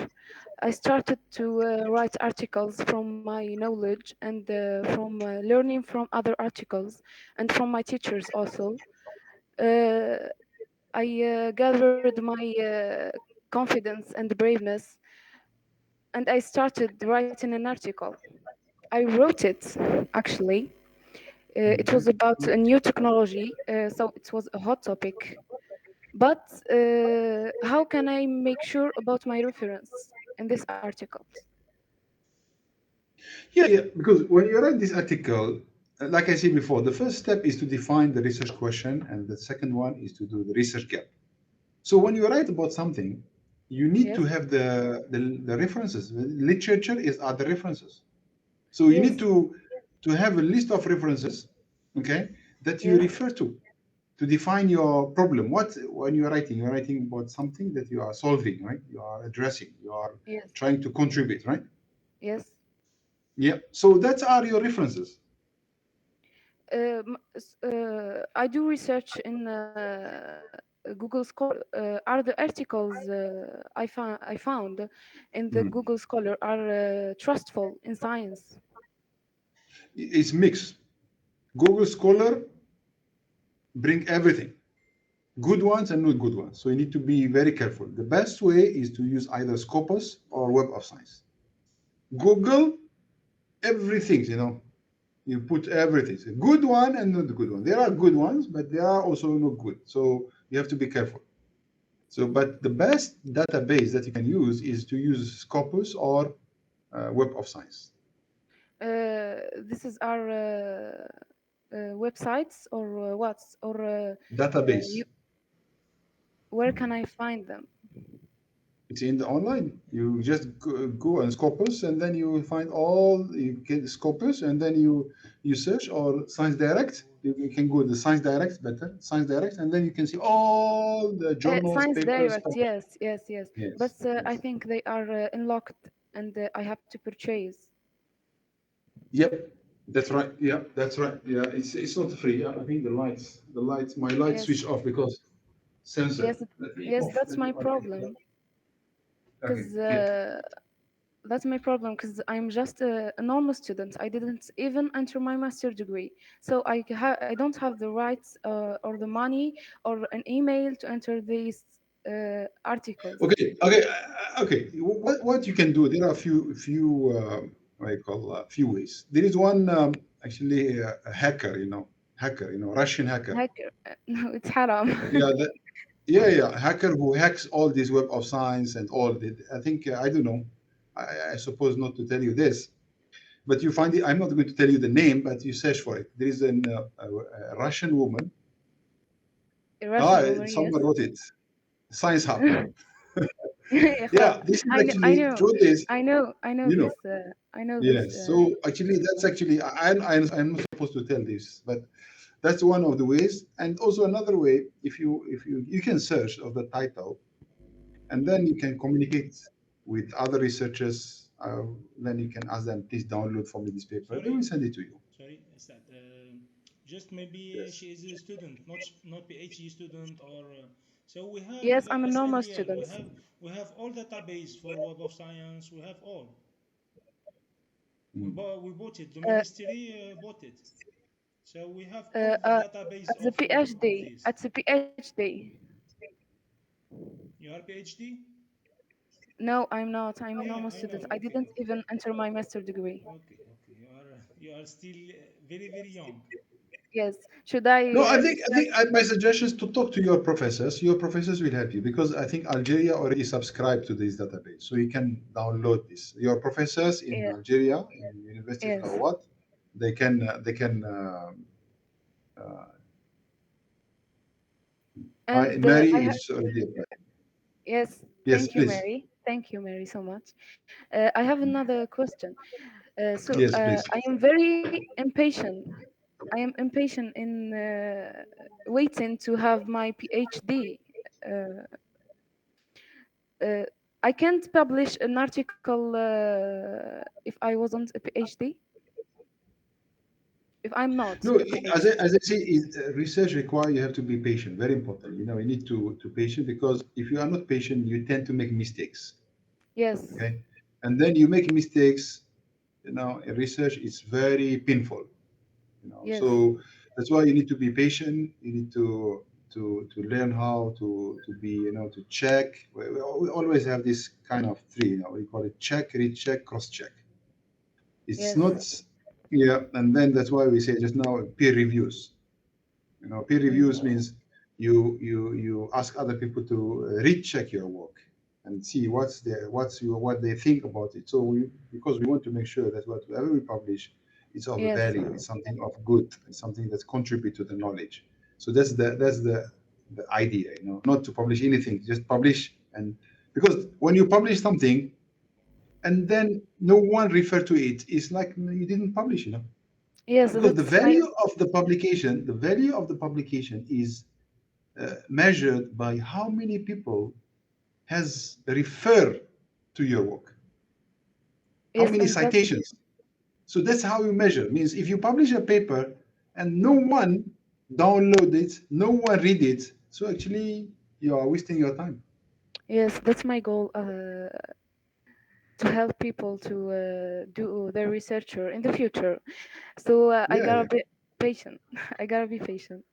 I started to write articles from my knowledge and from learning from other articles and from my teachers also. I gathered my confidence and braveness, and I started writing an article. I wrote it actually. It was about a new technology, so it was a hot topic. But how can I make sure about my reference in this article? Yeah, because when you write this article, like I said before, the first step is to define the research question, and the second one is to do the research gap. So when you write about something, you need to have the references. The literature are the references. So you need to have a list of references, okay, that you refer to define your problem. When you're writing about something that you are solving, right? You are addressing, you are trying to contribute, right? Yes. Yeah. So that are your references. I do research in Google Scholar. Are the articles I found in the Google Scholar are trustful in science? It's mixed. Google Scholar bring everything, good ones and not good ones. So you need to be very careful. The best way is to use either Scopus or Web of Science. Google, everything, you put everything. A good one and not the good one. There are good ones, but they are also not good. So you have to be careful. So, but the best database that you can use is to use Scopus or Web of Science. This is our websites or what? Or database. Where can I find them? It's in the online. You just go on Scopus, and then you will find all. You get Scopus, and then you search, or Science Direct. You can go to Science Direct, better Science Direct, and then you can see all the journals, Science papers. Direct, yes. But I think they are unlocked, and I have to purchase. Yep, that's right. Yeah, that's right. Yeah, it's not free. I think my lights switch off because sensor. Yes, that's my problem. Because that's my problem. Because I'm just a normal student. I didn't even enter my master degree, so I don't have the rights or the money or an email to enter these articles. Okay. What you can do? There are a few few ways. There is one actually a hacker, Russian hacker. No, it's haram. Hacker who hacks all this Web of Science and all that. I think I don't know. I suppose not to tell you this, but you find it. I'm not going to tell you the name, but you search for it. There is a Russian woman. Someone wrote it. Science Hub. This is actually through this. I know this. I know this. Yes. So actually, that's actually I'm not supposed to tell this, but that's one of the ways. And also another way, if you can search of the title, and then you can communicate with other researchers. Then you can ask them, please download for me this paper. They will send it to you. Sorry, is that just maybe she is a student, not PhD student, or so we have. Yes, I'm a normal student. We have all database for Web of Science. We have all. We bought it. The ministry bought it. So we have all the database at the PhD. this. At the PhD. You are PhD? No, I'm not. I'm a Yeah, normal I student. know. I didn't even enter my master degree. Okay. You are still very young. Yes. Should I? No, I think my suggestion is to talk to your professors. Your professors will help you because I think Algeria already subscribed to this database, so you can download this. Your professors in Yeah. Algeria, in University of Yes. Rawat, they can And Mary I have. is already applied. Yes. Yes, Thank you, please. Mary. Thank you, Mary, so much. I have another question. So Yes, please. I am very impatient. I am impatient in waiting to have my PhD. Uh, I can't publish an article if I wasn't a PhD. If I'm not No, a PhD. as I say, research require you have to be patient. Very important. You know, you need to patient because if you are not patient, you tend to make mistakes. Yes. Okay, and then you make mistakes. You know, in research, it's very painful. You know, Yes. so that's why you need to be patient. You need to learn how to be, you know, to check. We always have this kind of three. You know, we call it check, recheck, cross check. It's Yes. not, yeah, and then that's why we say just now peer reviews. You know, peer reviews means you ask other people to recheck your work and see what they think about it. So because we want to make sure that whatever we publish is of Yes. value, it's something of good, it's something that contribute to the knowledge. So that's the idea, you know, not to publish anything, just publish. And because when you publish something and then no one refer to it, it's like you didn't publish, you know. Yes. Because the That's my. value of the publication is measured by how many people has referred to your work, how Yes, many and that's. citations. So that's how you measure. Means if you publish a paper and no one download it, no one read it, so actually you are wasting your time. Yes, that's my goal. To help people to do their researcher in the future. So I Yeah, gotta yeah. be patient. I gotta be patient.